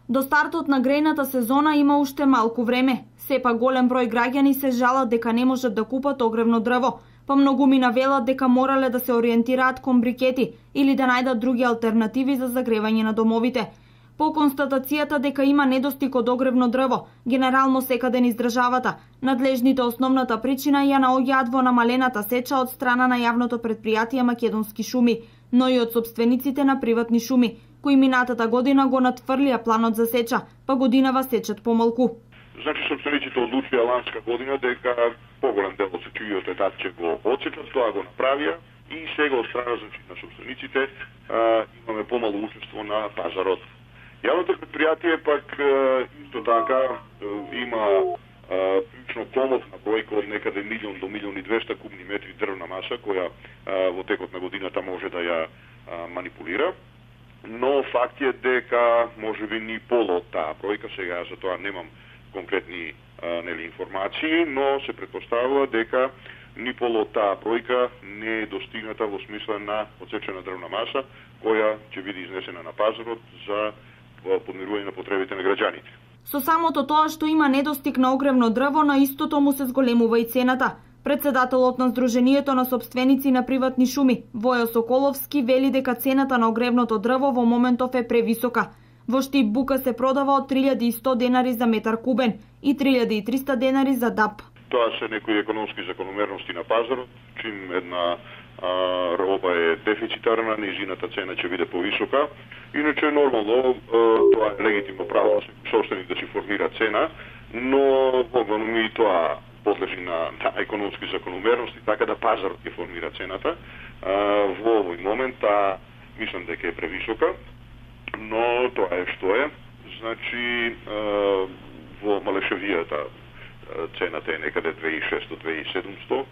До стартот на грејната сезона има уште малку време. Сепак голем број граѓани се жалат дека не можат да купат огревно дрво, па многумина велат дека морале да се ориентираат кон брикети или да најдат други алтернативи за загревање на домовите. По констатацијата дека има недостиг од огревно дрво, генерално секаде низ државата, надлежните основната причина ја наоѓаат во намалената сеча од страна на јавното претпријатие Македонски шуми, но и од собствениците на приватни шуми, кои минатата година го надфрлија планот за сеча, па годинава сечат помалку. Значи, собствениците одлучија ланска година дека поголем дел од сечувиот етап ќе го отсечат, тоа го направија и сега од страна на собствениците имаме помало учество на пазарот. Јавното претпријатие пак исто така има прилично комотна бројка од некаде 1 до 1.200.000 кубни метри дрвна маса која во текот на годината може да ја манипулира. Но факт е дека можеби ни полу од таа бројка, сега за тоа немам конкретни информации, но се претпоставува дека ни полу од таа бројка не е достигната во смисла на отсечена дрвна маса која ќе биде изнесена на пазарот за подмирување на потребите на граѓаните. Со самото тоа што има недостиг на огревно дрво, на истото му се зголемува и цената. Председателот на Сдруженијето на собственици на приватни шуми, Војо Соколовски, вели дека цената на огревното дрво во моментов е превисока. Во Штип бука се продава од 3100 денари за метар кубен и 3300 денари за дап. Тоа се некои економски закономерности на пазарот, чим една роба е дефицитарна, низината цена ќе биде повисока. Иначе нормално тоа е легитимно право на собственик да си формира цена, но во и тоа подлежи на економски закономерности, така да пазарот ќе формира цената. Во овој момент мислам дека е превисока, но тоа е што е. Значи во Малешевијата цената е некаде 2600-2700,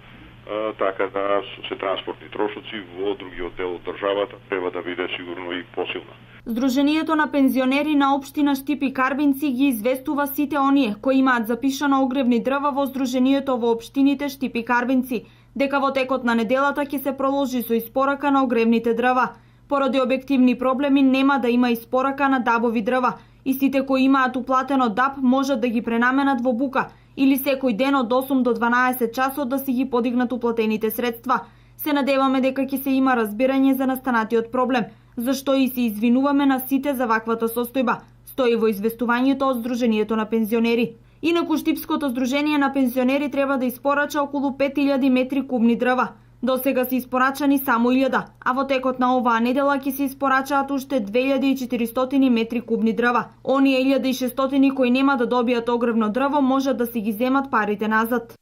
така да се транспортни трошоци во другиот дел од државата треба да биде сигурно и посилна. Сдруженијето на пензионери на општина Штип и Карбинци ги известува сите оние кои имаат запишано огревни дрва во Сдруженијето во општините Штип и Карбинци, дека во текот на неделата ќе се проложи со испорака на огревните дрва. Поради објективни проблеми нема да има испорака на дабови дрва и сите кои имаат уплатено даб можат да ги пренаменат во бука или секој ден од 8 до 12 часот да си ги подигнат уплатените средства. Се надеваме дека ќе се има разбирање за настанатиот проблем, зашто и се извинуваме на сите за ваквата состојба, стои во известувањето од Сдруженијето на пензионери. Инаку Штипското Сдружение на пензионери треба да испорача околу 5000 метри кубни дрва. До сега се испорачани само 1000, а во текот на оваа недела ќе се испорачаат уште 2400 метри кубни дрва. Оние 1600 кои нема да добијат огревно дрво можат да си ги земат парите назад.